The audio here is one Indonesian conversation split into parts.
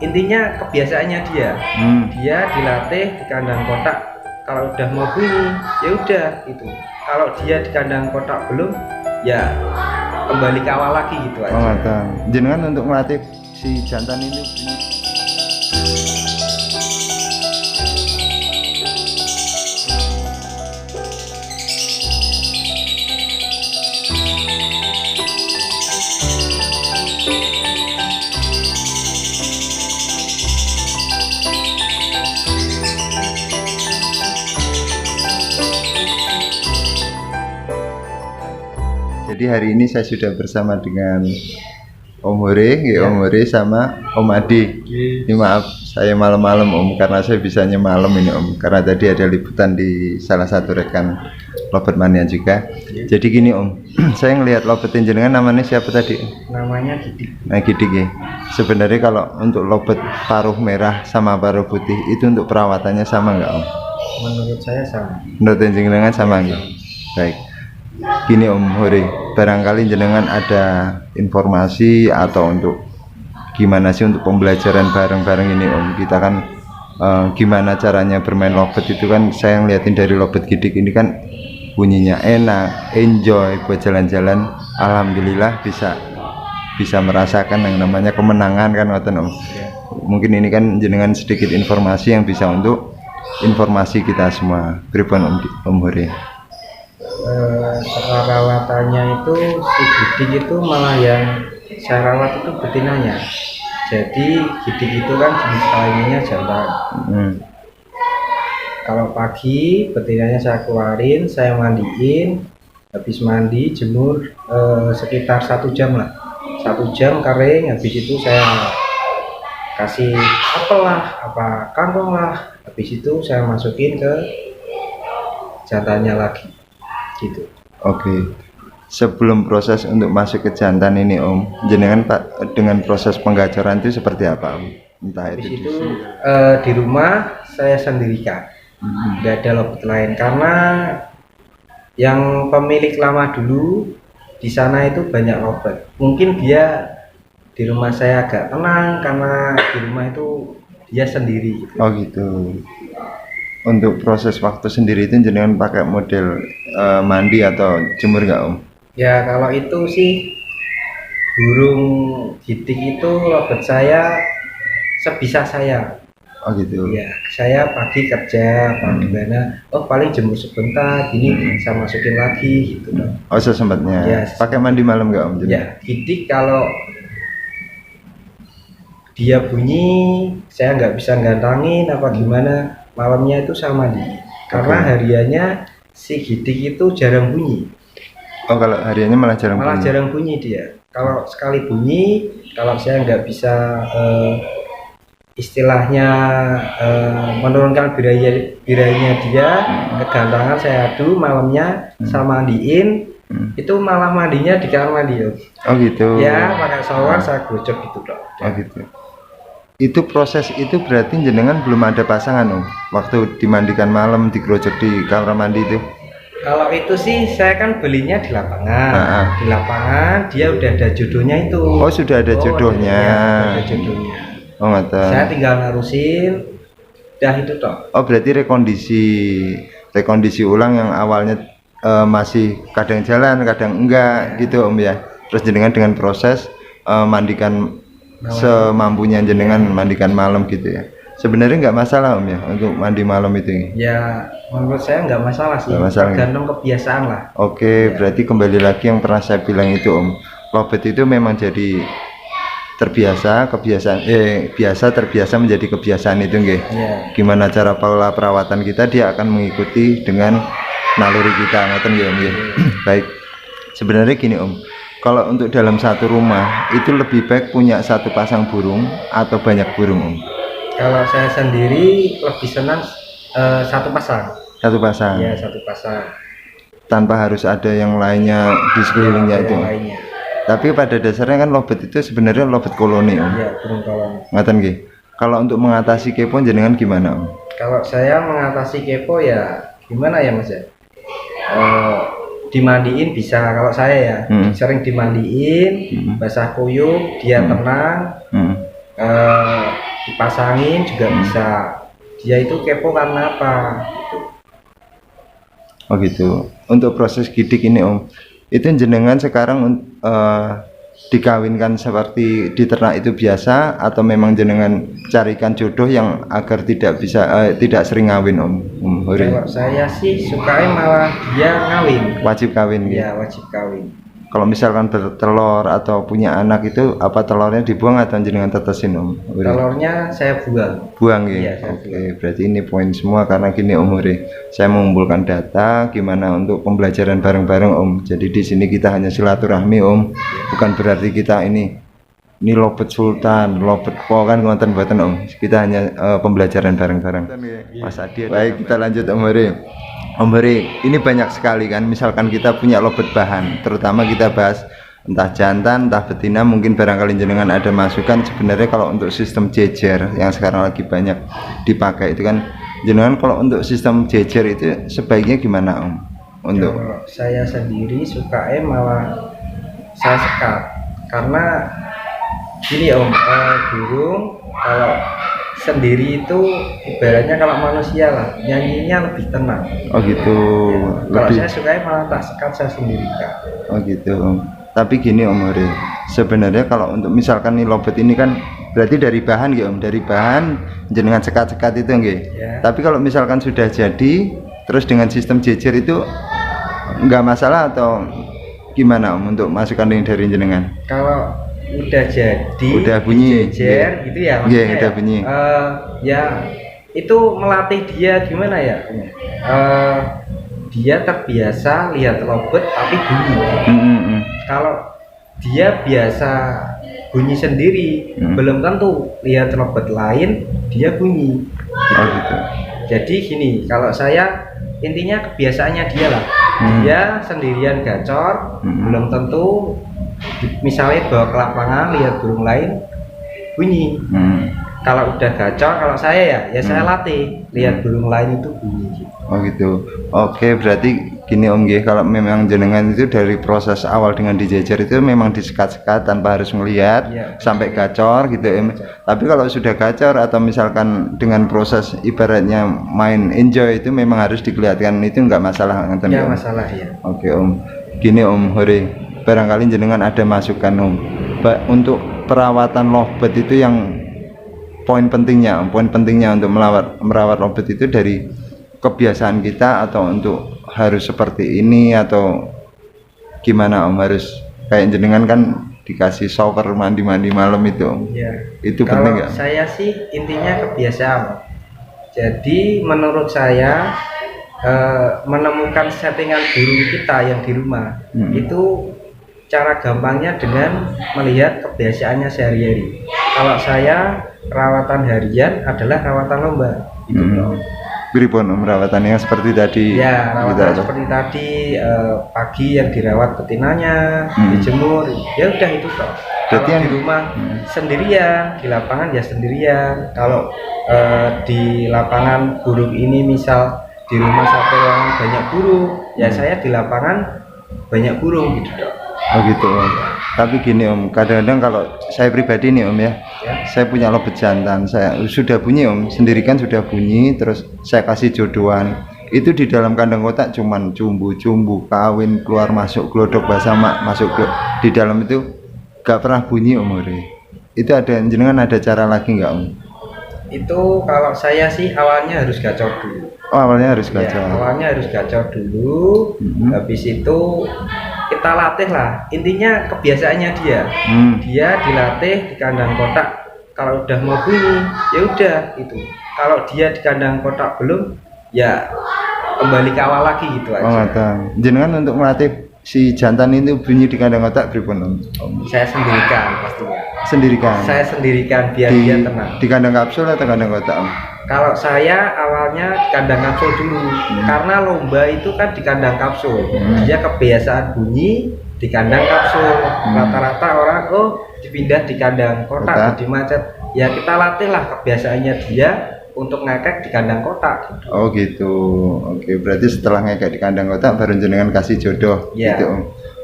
intinya kebiasaannya dia. Dia dilatih di kandang kotak, kalau udah mau bunyi ya udah itu. Kalau dia di kandang kotak belum, ya kembali ke awal lagi gitu aja. Oh, jenengan untuk melatih si jantan ini. Jadi hari ini saya sudah bersama dengan Om Hore, Om Hore sama Om Adi. Ini maaf saya malam-malam Om, karena saya bisanya malam ini Om, karena tadi ada liputan di salah satu rekan Lobet Mania juga. Jadi gini Om, saya ngelihat Lobet jenengan namanya siapa tadi? Namanya Gidik. Nah Gidik ya. Sebenarnya kalau untuk Lobet paruh merah sama paruh putih itu untuk perawatannya sama nggak Om? Menurut saya sama. Menurut jenengan sama nggak? Baik. Gini Om Hore, barangkali jenengan ada informasi atau untuk gimana sih untuk pembelajaran bareng-bareng ini Om. Kita kan gimana caranya bermain lobet itu kan saya ngeliatin dari Lobet Gidik ini kan bunyinya enak, enjoy buat jalan-jalan. Alhamdulillah bisa merasakan yang namanya kemenangan kan ngoten Om. Mungkin ini kan jenengan sedikit informasi yang bisa untuk informasi kita semua. Pripun Om Hore? Perawatannya itu si Gidik itu malah yang saya rawat itu betinanya. Jadi Gidik itu kan jenis kelaminnya jantan. Kalau pagi betinanya saya keluarin, saya mandiin, habis mandi jemur sekitar 1 jam lah, 1 jam kering. Habis itu saya kasih apel lah, apa kangkung lah. Habis itu saya masukin ke jantannya lagi. Gitu. Oke. Sebelum proses untuk masuk ke jantan ini Om, jenengan Pak dengan proses penggacoran itu seperti apa Om? Entah Habis itu di rumah saya sendirikan, nggak ada lobet lain karena yang pemilik lama dulu di sana itu banyak lobet. Mungkin dia di rumah saya agak tenang karena di rumah itu dia sendiri. Gitu. Oh gitu. Untuk proses waktu sendiri itu jenengan pakai model mandi atau jemur nggak Om? Ya kalau itu sih burung Gidik itu lobet saya sebisa saya. Oh gitu. Ya saya pagi kerja apa gimana, oh paling jemur sebentar gini saya masukin lagi gitu dong. Oh sesempatnya. Ya, pakai mandi malam nggak Om? Ya Gidik kalau dia bunyi saya nggak bisa gantangin apa gimana, malamnya itu saya mandi. Karena hariannya si Gidik itu jarang bunyi. Oh kalau hariannya malah jarang bunyi? Jarang bunyi dia. Kalau sekali bunyi, kalau saya nggak bisa istilahnya menurunkan birainya dia, kegantangan saya adu malamnya saya mandiin. Itu malah mandinya di kamar mandi. Oh gitu. Ya pakai shower saya gocok gitu dok. Oh gitu. Itu proses itu berarti jenengan belum ada pasangan Om waktu dimandikan malam digerocok di kamar mandi itu? Kalau itu sih saya kan belinya di lapangan. Di lapangan dia udah ada jodohnya itu. Oh sudah ada jodohnya. Ada jodohnya. Oh mata. Saya tinggal ngarusin, dah itu toh. Oh berarti rekondisi ulang yang awalnya masih kadang jalan kadang enggak gitu Om ya. Terus jenengan dengan proses mandikan semampunya jenengan mandikan malam gitu ya. Sebenarnya nggak masalah Om ya untuk mandi malam itu? Ya menurut saya nggak masalah sih, tergantung kebiasaan lah. Oke, berarti kembali lagi yang pernah saya bilang itu Om, lobet itu memang jadi terbiasa terbiasa menjadi kebiasaan itu nggih. Gimana cara pola perawatan kita dia akan mengikuti dengan naluri kita ngoten nggih Om. Baik. Sebenarnya gini Om, kalau untuk dalam satu rumah itu lebih baik punya satu pasang burung atau banyak burung Om? Kalau saya sendiri lebih senang satu pasang. Satu pasang? Ya satu pasang. Tanpa harus ada yang lainnya di sekelilingnya itu? Lainnya. Tapi pada dasarnya kan lobet itu sebenarnya lobet koloni Om? Iya burung koloni. Ngaten nggih. Kalau untuk mengatasi kepo jenengan gimana Om? Kalau saya mengatasi kepo ya gimana ya Mas ya? Dimandiin bisa, kalau saya ya sering dimandiin, basah kuyup, dia tenang. dipasangin juga bisa. Dia itu kepo karena apa gitu. Oh gitu. Untuk proses gidik ini Om, itu jenengan sekarang dikawinkan seperti di ternak itu biasa atau memang jenengan carikan jodoh yang agar tidak sering ngawin Om Hore? Kalau saya sih sukanya malah dia ngawin. Wajib kawin gitu. Iya, wajib kawin. Kalau misalkan bertelur atau punya anak itu apa telurnya dibuang atau jenengan tetesin Om Hore? Telurnya saya buang. Buang ya. Iya, saya Oke, berarti ini poin semua karena gini Om Hore. Saya mengumpulkan data gimana untuk pembelajaran bareng-bareng Om. Jadi di sini kita hanya silaturahmi Om. Bukan berarti kita ini lobet sultan, lobet po kan ngonten buatan Om. Kita hanya pembelajaran bareng-bareng. Mas Adi. Baik, kita lanjut Om Hore. Om Hore, ini banyak sekali kan. Misalkan kita punya lobet bahan, terutama kita bahas entah jantan, entah betina, mungkin barangkali jenengan ada masukan. Sebenarnya kalau untuk sistem jejer yang sekarang lagi banyak dipakai itu kan, jenengan kalau untuk sistem jejer itu sebaiknya gimana Om? Untuk Kalau saya sendiri sukanya malah saya sekat karena gini Om, burung kalau sendiri itu ibaratnya kalau manusia lah nyanyinya lebih tenang. oh gitu, Kalau lebih saya sukanya malah tak sekat, saya sendiri Kak. oh gitu Om. Tapi gini Om Hore, sebenarnya kalau untuk misalkan nih lobet ini kan berarti dari bahan ya Om, dari bahan jenengan sekat-sekat itu nggih. Ya. Tapi kalau misalkan sudah jadi terus dengan sistem jejer itu nggak masalah atau gimana Om untuk masukan yang dari jenengan? Kalau udah jadi, Udah bunyi, jejer gitu ya, Iya, maksudnya udah bunyi. ya itu melatih dia gimana ya? Dia terbiasa lihat lobet tapi bunyi. Kalau dia biasa bunyi sendiri, belum tentu lihat lobet lain dia bunyi. Oh gitu. Jadi gini, kalau saya intinya kebiasaannya dia lah. Dia sendirian gacor, belum tentu misalnya bawa ke lapangan lihat burung lain bunyi. Kalau udah gacor, kalau saya ya saya latih lihat burung lain itu bunyi gitu. Oh gitu. Oke, berarti gini Om G, kalau memang jenengan itu dari proses awal dengan dijejer itu memang disekat-sekat tanpa harus melihat sampai gacor gitu Om. Tapi kalau sudah gacor atau misalkan dengan proses ibaratnya main enjoy itu memang harus dikelihatkan, itu enggak masalah ngeten Ya Om? masalah ya. Oke Om. Gini Om Hore, barangkali jenengan ada masukan Om untuk perawatan lobet itu yang poin pentingnya untuk merawat lobet itu dari kebiasaan kita atau untuk harus seperti ini atau gimana Om, harus kayak jenengan kan dikasih shower mandi-mandi malam itu Om. Ya. Itu Kalau penting nggak? saya sih intinya kebiasaan. Jadi menurut saya menemukan settingan burung kita yang di rumah itu cara gampangnya dengan melihat kebiasaannya sehari-hari. Kalau saya perawatan harian adalah rawatan lomba itu Pripun Om perawatannya seperti tadi? ya, rawatan gitu, seperti tadi pagi yang dirawat betinanya, dijemur, ya udah itu toh. Kalau yang di rumah sendirian, di lapangan ya sendirian. Kalau di lapangan burung ini misal di rumah satu ruangan banyak burung, ya saya di lapangan banyak burung gitu toh. Oh gitu Om. Tapi gini Om, kadang-kadang kalau saya pribadi nih Om ya, saya punya lobet jantan, saya sudah bunyi Om, sendirikan sudah bunyi, terus saya kasih jodohan. Itu di dalam kandang kotak cuman cumbu-cumbu, kawin, keluar masuk, glodok basah masuk di dalam itu gak pernah bunyi Om Hore. Itu ada jenengan ada cara lagi nggak Om? Itu kalau saya sih awalnya harus gacor dulu. Oh awalnya harus gacor. Ya, awalnya harus gacor dulu. Habis itu kita latih lah. Intinya kebiasaannya dia. Dia dilatih di kandang kotak. Kalau udah mau bunyi, ya udah itu. Kalau dia di kandang kotak belum, ya kembali ke awal lagi gitu aja. Oh matang. Jenengan untuk melatih si jantan itu bunyi di kandang kotak pripun Om? Saya sendirikan pastinya. Sendirikan. Saya sendirikan biar dia tenang. Di kandang kapsul atau kandang kotak Om? Kalau saya awalnya di kandang kapsul dulu, karena lomba itu kan di kandang kapsul. Dia kebiasaan bunyi di kandang kapsul. Rata-rata orang dipindah di kandang kotak, di macet. Ya kita latih lah kebiasaannya dia untuk ngekek di kandang kotak. Oh gitu. Oke, berarti setelah ngekek di kandang kotak baru jenengan kasih jodoh gitu Om.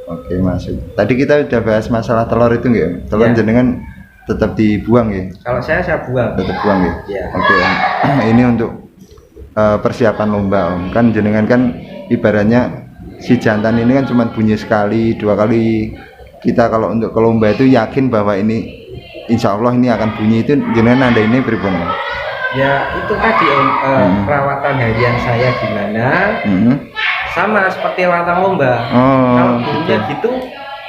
Oke masuk. Tadi kita udah bahas masalah telur itu nggak? Telur jenengan tetap dibuang ya. Kalau saya buang. Tetap buang ya. Iya. Oke Om. Ini untuk persiapan lomba Om. Kan jenengan kan ibaratnya si jantan ini kan cuma bunyi sekali, 2 kali. Kita kalau untuk ke lomba itu yakin bahwa ini insya Allah ini akan bunyi, itu jenengan anda ini pripun Om? Ya itu tadi Om, perawatan harian saya gimana, sama seperti perawatan lomba. Kalau bunyinya gitu,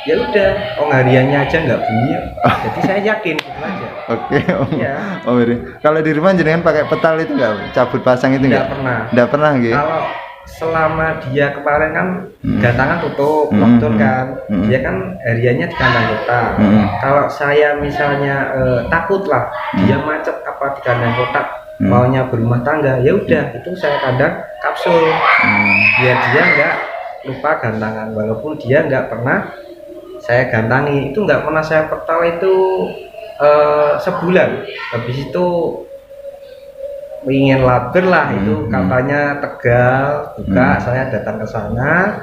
ya udah, hariannya aja nggak bunyi, jadi saya yakin gitu aja. Oke Om. Ya. Om, kalau di rumah jenengan pakai petal itu nggak, cabut pasang itu nggak? Nggak pernah gitu. Kalau selama dia kemarin kan gantangan tutup, lockdown kan, dia kan hariannya di kandang kotak. Kalau saya misalnya takut lah dia macet apa di kandang kotak, maunya berumah tangga, ya udah itu saya kandang kapsul, biar dia nggak lupa gantangan, walaupun dia nggak pernah saya gantangi, itu nggak pernah saya petal itu sebulan, habis itu ingin labir lah, itu katanya Tegal buka, saya datang ke sana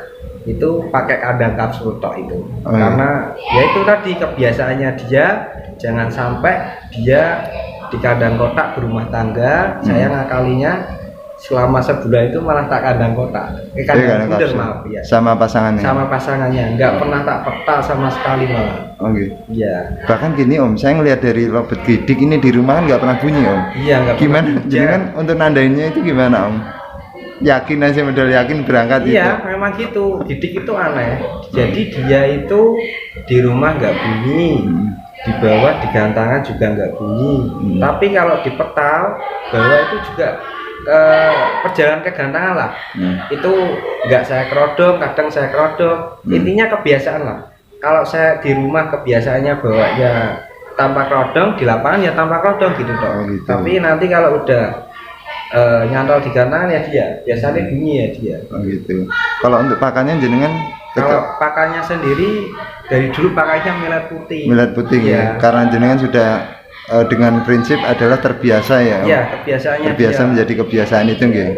itu pakai kandang kapsul tok itu. Karena ya itu tadi kebiasaannya dia, jangan sampai dia di kandang kotak berumah tangga, saya ngakalinya selama sebulan itu malah tak kandang kotak, kandang bunder maaf ya. Sama pasangannya? Sama pasangannya, nggak pernah tak petal sama sekali malah. Iya. Bahkan gini Om, saya ngelihat dari lobet gidik ini di rumah kan nggak pernah bunyi Om. Iya, nggak. Gimana? Jadi kan untuk nandainnya itu gimana Om? Yakin aja, modal yakin berangkat itu? Iya, memang gitu. Gidik itu aneh. Jadi dia itu di rumah nggak bunyi, di bawah di gantangan juga nggak bunyi. Tapi kalau di petal bawah itu juga perjalanan ke gantangan lah, itu nggak saya kerodong, kadang saya kerodong. Intinya kebiasaan lah. Kalau saya di rumah kebiasaannya bawanya tanpa kerodong, di lapangan ya tanpa kerodong gitu dong. Gitu. Tapi nanti kalau udah nyantol di gantangan ya dia biasanya bunyi ya dia. Gitu. Kalau untuk pakannya jenengan? Kalau pakannya sendiri dari dulu pakannya millet putih. Millet putih ya. Karena jenengan sudah dengan prinsip adalah terbiasa ya. Iya, kebiasaannya. Terbiasa dia. Menjadi kebiasaan itu nggih.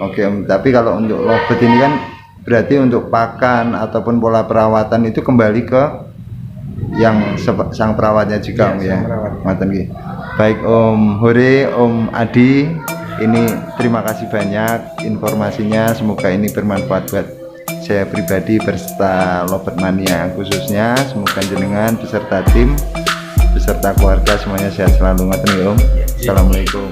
Oke Om. Tapi kalau untuk lobet ini kan berarti untuk pakan ataupun pola perawatan itu kembali ke yang sang perawatnya juga Om ya. Ngoten nggih. Baik Om Hore, Om Adi, ini terima kasih banyak informasinya, semoga ini bermanfaat buat saya pribadi beserta Lobet Mania khususnya. Semoga jenengan beserta tim, beserta keluarga semuanya sehat selalu. Ngoten nggih Om. Assalamualaikum.